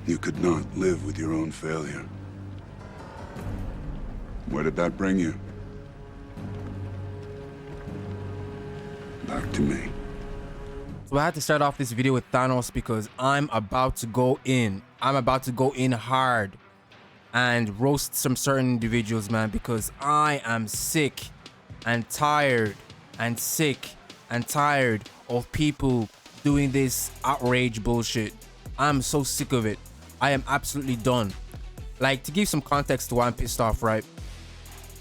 You could not live with your own failure. Where did that bring you? Back to me. So I had to start off this video with Thanos because I'm about to go in. I'm about to go in hard and roast some certain individuals, man, because I am sick and tired and sick and tired of people doing this outrage bullshit. I'm so sick of it. I am absolutely done. Like, to give some context to why I'm pissed off, right?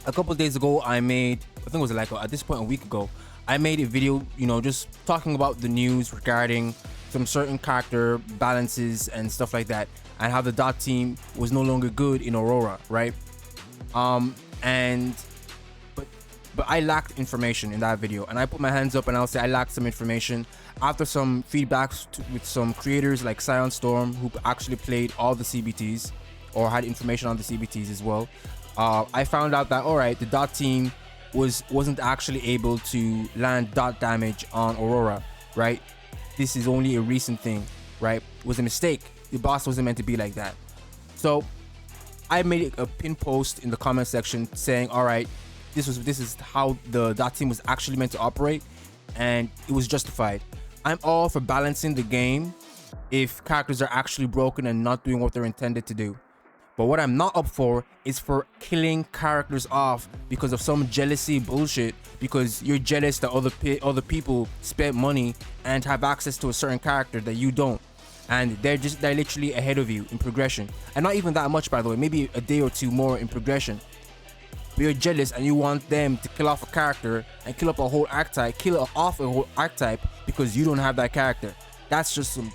A couple of days ago, I think it was like at this point a week ago, I made a video, you know, just talking about the news regarding some certain character balances and stuff like that, and how the DOT team was no longer good in Aurora, right? But I lacked information in that video, and I put my hands up and I'll say I lacked some information. After some feedbacks with some creators like Scion Storm, who actually played all the CBTs or had information on the CBTs as well, I found out that, all right, the DOT team wasn't actually able to land dot damage on Aurora, right? This is only a recent thing, right? It was a mistake. The boss wasn't meant to be like that. So I made a pin post in the comment section saying, all right, this is how the dot team was actually meant to operate, and it was justified. I'm all for balancing the game if characters are actually broken and not doing what they're intended to do. But what I'm not up for is for killing characters off because of some jealousy bullshit, because you're jealous that other people spent money and have access to a certain character that you don't, and they're literally ahead of you in progression, and not even that much, by the way, maybe a day or two more in progression. But you're jealous and you want them to kill off a character and kill off a whole archetype because you don't have that character. That's just some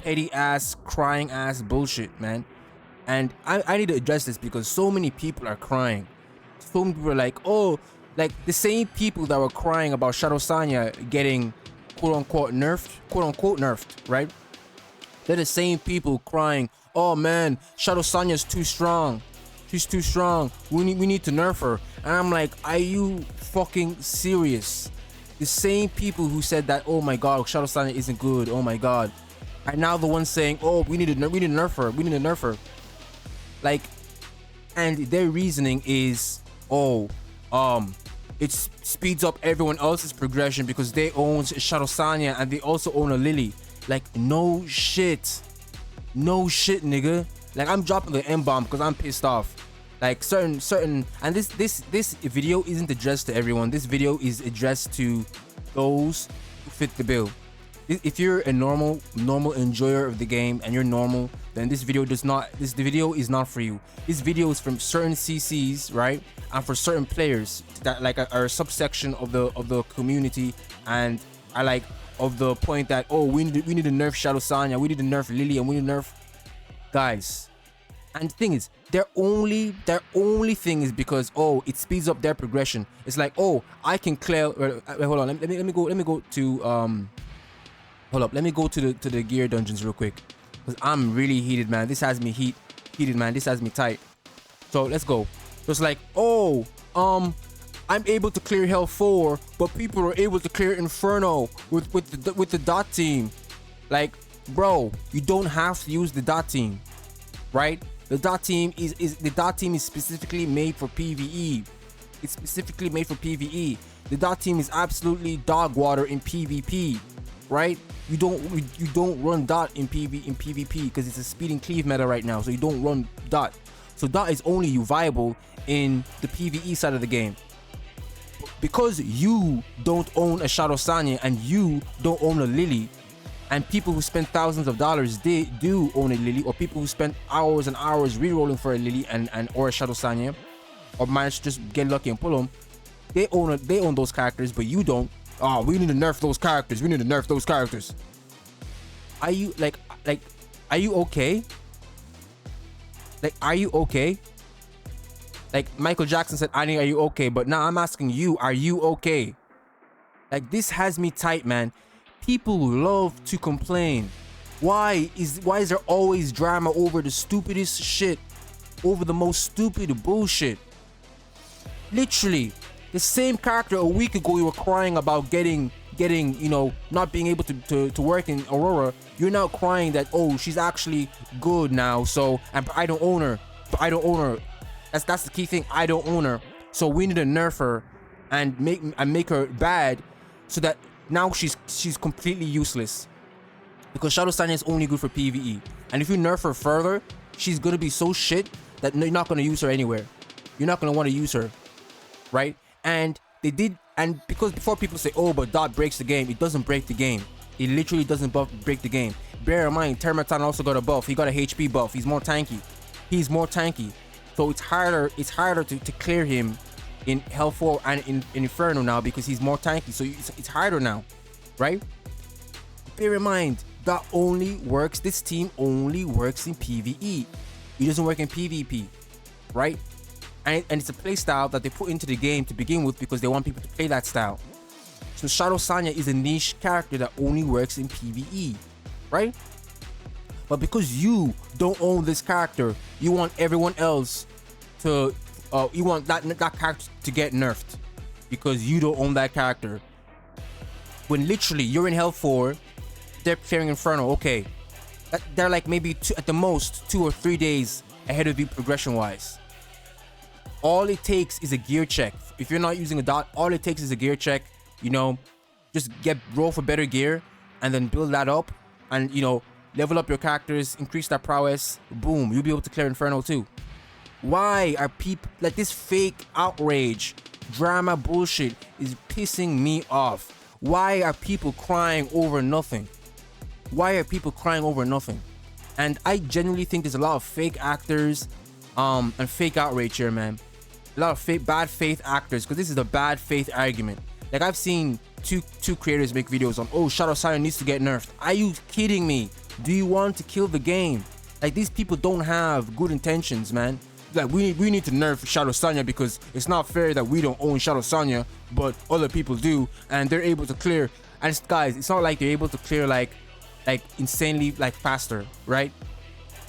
petty ass, crying ass bullshit, man. And I need to address this because so many people are crying. So many people are like, oh, like the same people that were crying about Shadow Sanya getting quote unquote nerfed, right? They're the same people crying, oh man, Shadow Sanya's too strong. She's too strong. We need to nerf her. And I'm like, are you fucking serious? The same people who said that, oh my god, Shadow Sanya isn't good, oh my god, are now the ones saying, oh, we need to nerf her. We need to nerf her. Like, and their reasoning is, oh, it speeds up everyone else's progression because they own Shadow Sanya and they also own a Lily. Like, no shit, nigga. Like, I'm dropping the M-bomb because I'm pissed off. Like, certain, and this video isn't addressed to everyone. This video is addressed to those who fit the bill. If you're a normal enjoyer of the game and you're normal, then this video is not for you. This video is from certain CCs, right? And for certain players that like are a subsection of the community, and I like of the point that, oh, we need to nerf Shadow Sanya, we need to nerf Lily, and we need to nerf guys. And the thing is, their only thing is because, oh, it speeds up their progression. It's like, oh, I can clear. Wait, hold on. Let me go to hold up. Let me go to the gear dungeons real quick, because I'm really heated, man. This has me heated, man. This has me tight. So let's go. So it's like, oh, I'm able to clear Hell 4, but people are able to clear Inferno with the dot team. Like, bro, you don't have to use the dot team, right? The dot team is specifically made for PvE. It's specifically made for PvE. The dot team is absolutely dog water in PvP, right? You don't run dot in PvP because it's a speed and cleave meta right now, so you don't run dot. So dot is only viable in the PvE side of the game. Because you don't own a Shadow Sanya and you don't own a Lily, and people who spend thousands of dollars, they do own a Lily, or people who spend hours and hours rerolling for a Lily and or a Shadow Sanya, or manage to just get lucky and pull them, they own those characters, but you don't. Oh, we need to nerf those characters. We need to nerf those characters. Are you like are you okay? Like, are you okay? Like Michael Jackson said, "Annie, are you okay?" But now I'm asking you, are you okay? Like, this has me tight, man. People love to complain. Why is there always drama over the stupidest shit, over the most stupid bullshit? Literally, The same character a week ago you were crying about getting, you know, not being able to work in Aurora. You're now crying that, oh, she's actually good now. So, and I don't own her. But I don't own her. That's the key thing. I don't own her. So we need to nerf her and make her bad, so that now she's completely useless. Because Shadow Sanya is only good for PvE. And if you nerf her further, she's gonna be so shit that you're not gonna use her anywhere. You're not gonna want to use her, right? And they did, and because before people say, oh, but Dot breaks the game, it doesn't break the game. It literally doesn't break the game. Bear in mind, Termatan also got a buff. He got a HP buff. He's more tanky. He's more tanky. So it's harder to clear him in Hell 4 and in Inferno now, because he's more tanky. So it's harder now, right? Bear in mind, that only works, this team only works in PvE. It doesn't work in PvP, right? And it's a play style that they put into the game to begin with because they want people to play that style. So Shadow Sanya is a niche character that only works in PvE, right? But because you don't own this character, you want everyone else to, you want that character to get nerfed because you don't own that character. When literally you're in Hell 4, they're clearing Inferno, okay. They're like maybe at the most 2 or 3 days ahead of you progression-wise. All it takes is a gear check. If you're not using a Dot, all it takes is a gear check. You know, just roll for better gear and then build that up, and you know, level up your characters, increase that prowess. Boom, you'll be able to clear Inferno too. Why are people like this? Fake outrage, drama bullshit is pissing me off. Why are people crying over nothing? Why are people crying over nothing? And I genuinely think there's a lot of fake actors and fake outrage here, man. A lot of fake bad faith actors, because this is a bad faith argument. Like, I've seen two creators make videos on, oh, Shadow Sanya needs to get nerfed. Are you kidding me? Do you want to kill the game? Like, these people don't have good intentions, man. Like, we need to nerf Shadow Sanya because it's not fair that we don't own Shadow Sanya, but other people do, and they're able to clear. And guys, it's not like they're able to clear like insanely like faster, right?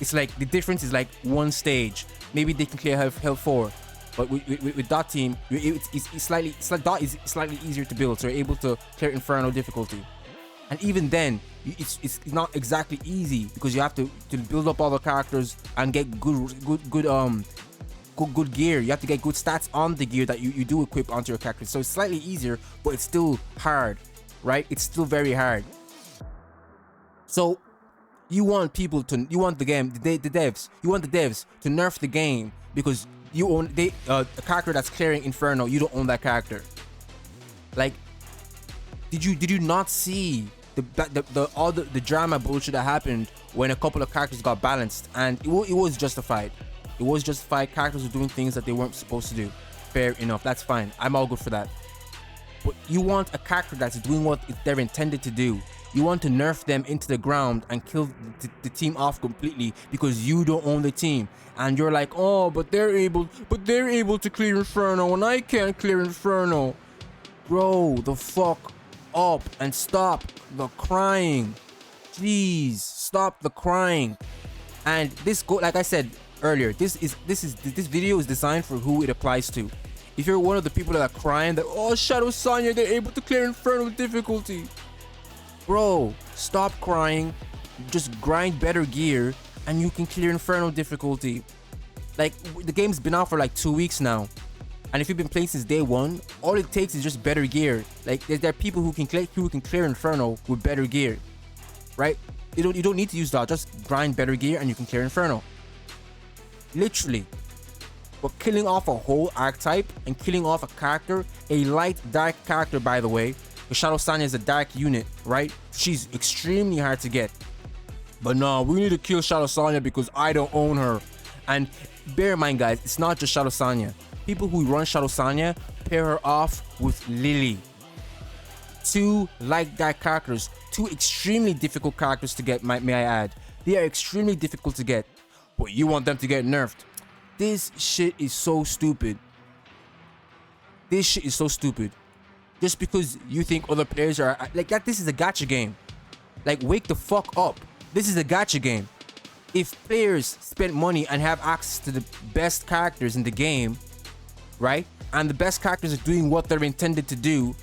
It's like the difference is like one stage. Maybe they can clear Hell 4, but with Dot team, Dot is slightly easier to build, so you're able to clear Inferno difficulty. And even then, it's not exactly easy because you have to build up all the characters and get good gear. You have to get good stats on the gear that you do equip onto your characters. So it's slightly easier, but it's still hard, right? It's still very hard. So you want the devs to nerf the game because you own a character that's clearing Inferno. You don't own that character. Like, did you not see all the drama bullshit that happened when a couple of characters got balanced? And it was justified. It was justified. Characters were doing things that they weren't supposed to do. Fair enough. That's fine. I'm all good for that. But you want a character that's doing what they're intended to do. You want to nerf them into the ground and kill the team off completely because you don't own the team. And you're like, oh, but they're able to clear Inferno and I can't clear Inferno. Grow the fuck up and stop the crying. Jeez, stop the crying. And this like I said earlier, this video is designed for who it applies to. If you're one of the people that are crying that, oh, Shadow Sanya, they're able to clear Inferno difficulty. Bro, stop crying. Just grind better gear and you can clear Inferno difficulty. Like, the game's been out for like 2 weeks now. And if you've been playing since day one, all it takes is just better gear. Like, there are people who can clear Inferno with better gear, right? You don't need to use that. Just grind better gear and you can clear Inferno. Literally. But killing off a whole archetype and killing off a character, a light dark character, by the way. The Shadow Sanya is a dark unit, right? She's extremely hard to get. But no, we need to kill Shadow Sanya because I don't own her. And bear in mind, guys, it's not just Shadow Sanya. People who run Shadow Sanya pair her off with Lily. 2 light dark characters, 2 extremely difficult characters to get, may I add. They are extremely difficult to get, but you want them to get nerfed. This shit is so stupid. This shit is so stupid. Just because you think other players are like that, this is a gacha game. Like, wake the fuck up. This is a gacha game. If players spend money and have access to the best characters in the game, right? and the best characters are doing what they're intended to do,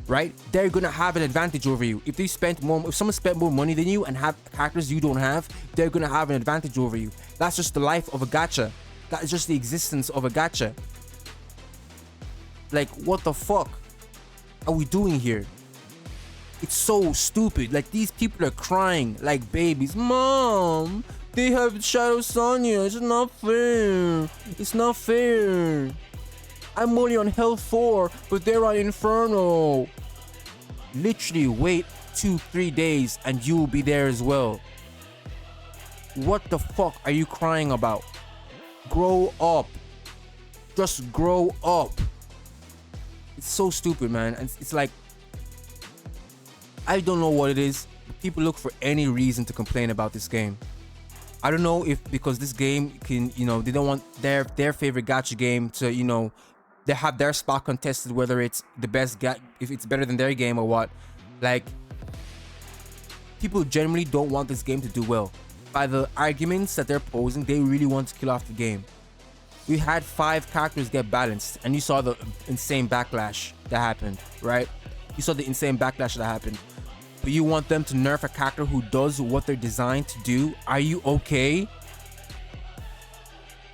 right? They're gonna have an advantage over you. If someone spent more money than you and have characters you don't have, they're gonna have an advantage over you. That's just the life of a gacha. That is just the existence of a gacha. Like, what the fuck are we doing here? It's so stupid. Like, these people are crying like babies. Mom, they have Shadow Sonya. It's not fair. It's not fair. I'm only on Hell 4, but they're on Inferno. Literally, wait 2-3 days and you'll be there as well. What the fuck are you crying about? Grow up. Just grow up. It's so stupid, man. And it's like, I don't know what it is. People look for any reason to complain about this game. I don't know if because this game can, they don't want their favorite gacha game to, they have their spot contested, whether it's the best if it's better than their game or what. Like, people generally don't want this game to do well. By the arguments that they're posing, they really want to kill off the game. We had 5 characters get balanced, and you saw the insane backlash that happened, right? You saw the insane backlash that happened. But you want them to nerf a character who does what they're designed to do? Are you okay?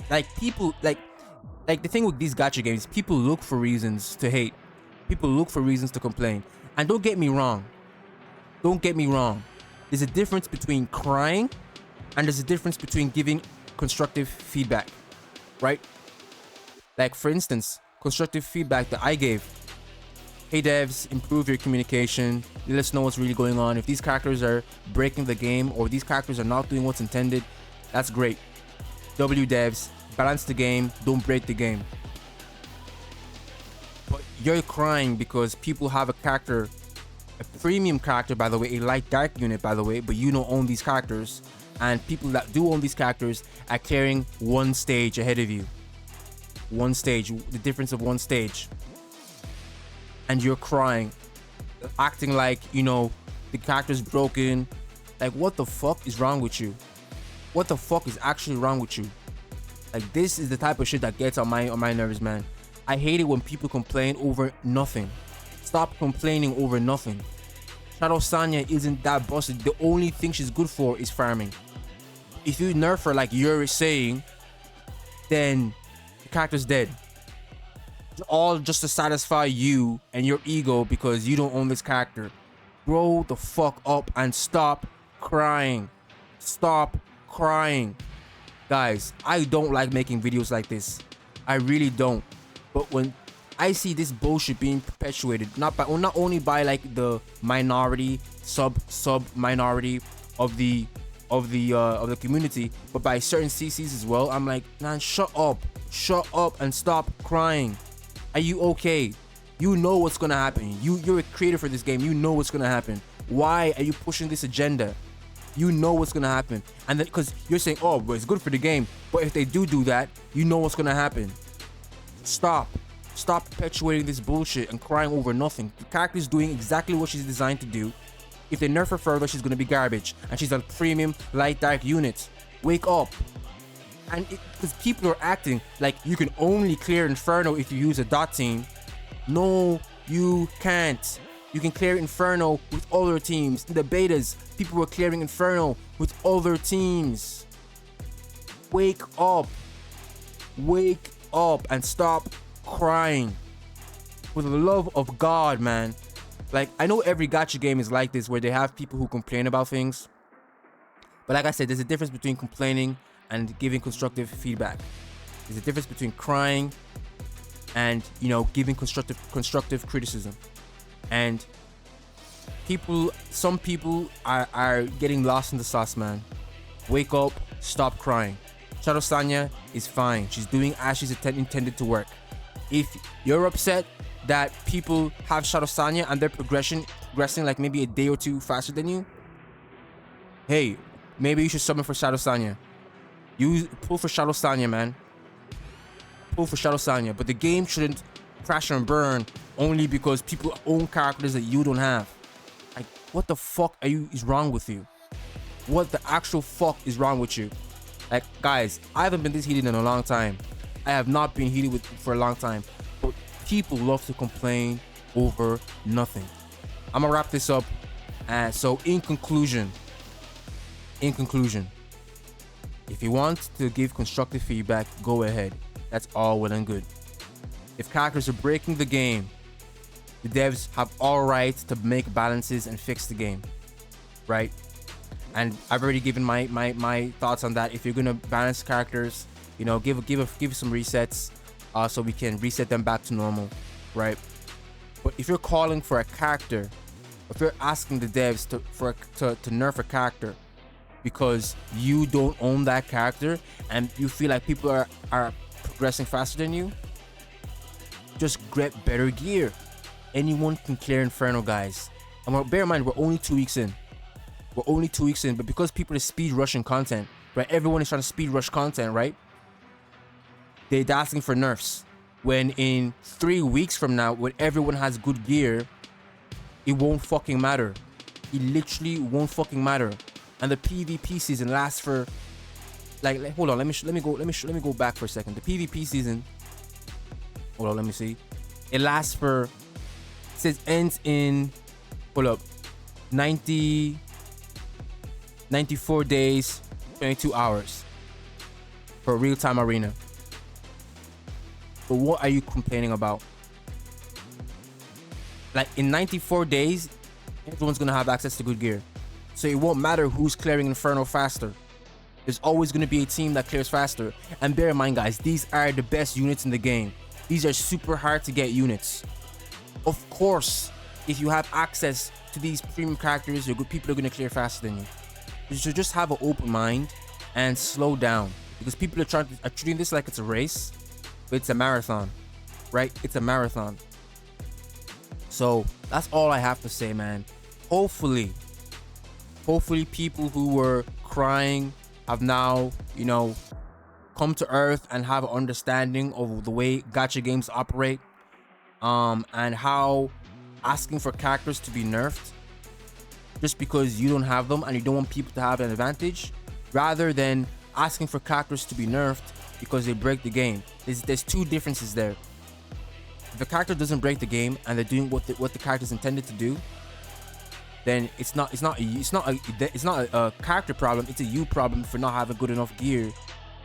Like, people, like the thing with these gacha games, people look for reasons to hate. People look for reasons to complain. And don't get me wrong. Don't get me wrong. There's a difference between crying and there's a difference between giving constructive feedback, right? Like, for instance, constructive feedback that I gave. Hey devs, improve your communication. Let us know what's really going on. If these characters are breaking the game or these characters are not doing what's intended, that's great. W devs, balance the game, don't break the game. But you're crying because people have a character, a premium character, by the way, a light dark unit, by the way, but you don't own these characters. And people that do own these characters are clearing one stage ahead of you. One stage, the difference of one stage. And you're crying, acting like, the character's broken. Like, what the fuck is wrong with you? What the fuck is actually wrong with you? Like, this is the type of shit that gets on my nerves, man. I hate it when people complain over nothing. Stop complaining over nothing. Shadow Sonya isn't that busted. The only thing she's good for is farming. If you nerf her like you're saying, then the character's dead. All just to satisfy you and your ego because you don't own this character. Grow the fuck up and stop crying. Stop crying. Guys, I don't like making videos like this. I really don't. But when I see this bullshit being perpetuated, not only by like the minority, sub minority of the community, but by certain CCs as well, I'm like, man, shut up and stop crying. Are you okay? You know what's gonna happen. You're a creator for this game. You know what's gonna happen. Why are you pushing this agenda? You know what's gonna happen. And then because you're saying, oh, but it's good for the game, but if they do that, you know what's gonna happen. Stop perpetuating this bullshit and crying over nothing. The character is doing exactly what she's designed to do. If they nerf her further, she's gonna be garbage, and she's a premium light dark unit. Wake up. And because people are acting like you can only clear Inferno if you use a dot team. No, you can't. You can clear Inferno with other teams. In the betas, people were clearing Inferno with other teams. Wake up. Wake up and stop crying. For the love of God, man. Like, I know every gacha game is like this, where they have people who complain about things. But like I said, there's a difference between complaining and giving constructive feedback. There's a difference between crying and, giving constructive criticism. And some people are getting lost in the sauce, man. Wake up, stop crying. Shadow Sonya is fine. She's doing as she's intended to work. If you're upset that people have Shadow Sonya and they're progressing like maybe a day or two faster than you, hey, maybe you should summon for Shadow Sonya. You pull for Shadow Sonya, man. Pull for Shadow Sonya. But the game shouldn't crash and burn only because people own characters that you don't have. Like, what the fuck is wrong with you? What the actual fuck is wrong with you? Like, guys, I haven't been this heated in a long time. I have not been heated for a long time. But people love to complain over nothing. I'm gonna wrap this up. And so in conclusion, if you want to give constructive feedback, go ahead. That's all well and good. If characters are breaking the game, the devs have all right to make balances and fix the game, right? And I've already given my thoughts on that. If you're gonna balance characters, you know, give some resets, so we can reset them back to normal, right? But if you're calling for a character, if you're asking the devs to nerf a character because you don't own that character and you feel like people are progressing faster than you, just get better gear. Anyone can clear Inferno, guys. And bear in mind, we're only 2 weeks in. But because people are speed rushing content, right? Everyone is trying to speed rush content, right? They're asking for nerfs. When in 3 weeks from now, when everyone has good gear, it won't fucking matter. It literally won't fucking matter. And the PvP season lasts for like hold on, let me go back for a second. The PvP season, hold on, let me see. It lasts for, it says ends in, hold up, 94 days, 22 hours for real-time arena. But what are you complaining about? Like in 94 days, everyone's gonna have access to good gear. So it won't matter who's clearing Inferno faster. There's always gonna be a team that clears faster. And bear in mind, guys, these are the best units in the game. These are super hard to get units. Of course, if you have access to these premium characters, your good people are gonna clear faster than you. You should just have an open mind and slow down, because people are treating this like it's a race, but it's a marathon, right? It's a marathon. So that's all I have to say, man. Hopefully people who were crying have now, you know, come to earth and have an understanding of the way gacha games operate, and how asking for characters to be nerfed just because you don't have them and you don't want people to have an advantage, rather than asking for characters to be nerfed because they break the game. There's two differences there. If a character doesn't break the game and they're doing what the character is intended to do, then it's not a character problem. It's a you problem for not having good enough gear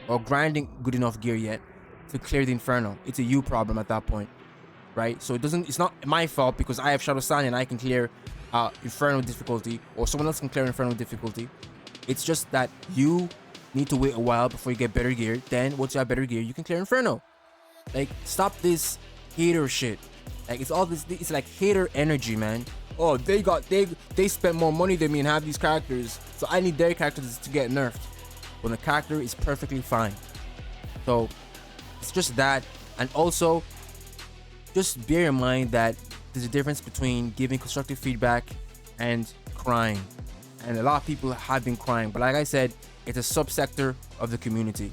or grinding good enough gear yet to clear the Inferno. It's a you problem at that point, right? So it's not my fault because I have Shadow Sanya and I can clear Inferno difficulty, or someone else can clear Inferno difficulty. It's just that you need to wait a while before you get better gear. Then once you have better gear, you can clear Inferno. Like, stop this hater shit. Like, it's all this, it's like hater energy, man. Oh, they spent more money than me and have these characters, so I need their characters to get nerfed when the character is perfectly fine. So it's just that. And also, just bear in mind that there's a difference between giving constructive feedback and crying. And a lot of people have been crying, but like I said, it's a subsector of the community.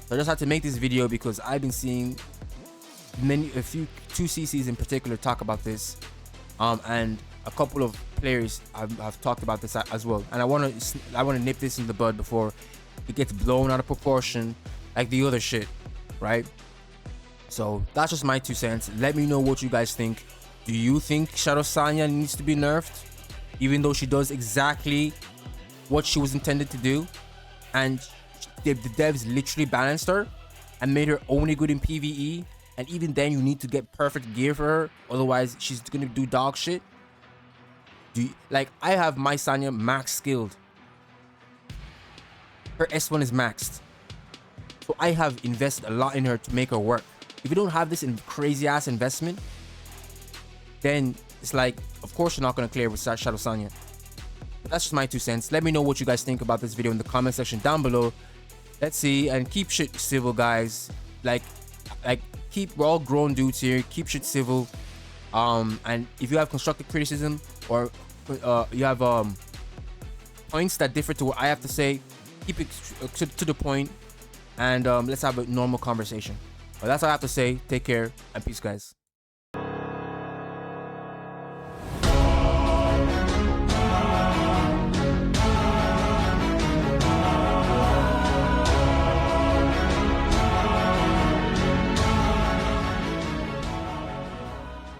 So I just had to make this video because I've been seeing a few 2CCs in particular talk about this, and a couple of players have talked about this as well. And I want to nip this in the bud before it gets blown out of proportion like the other shit, right? So that's just my 2 cents. Let me know what you guys think. Do you think Shadow Sanya needs to be nerfed, even though she does exactly what she was intended to do, and the devs literally balanced her and made her only good in PvE, and even then you need to get perfect gear for her, otherwise she's gonna do dog shit? Like, I have my Sanya max skilled. Her S1 is maxed, so I have invested a lot in her to make her work. If you don't have this crazy ass investment, then it's like, of course you're not going to clear with Shadow Sanya. But that's just my 2 cents. Let me know what you guys think about this video in the comment section down below. Let's see, and keep shit civil, guys. Like we're all grown dudes here. Keep shit civil. And if you have constructive criticism, or you have points that differ to what I have to say, keep it to the point, and let's have a normal conversation. But that's all I have to say. Take care and peace, guys.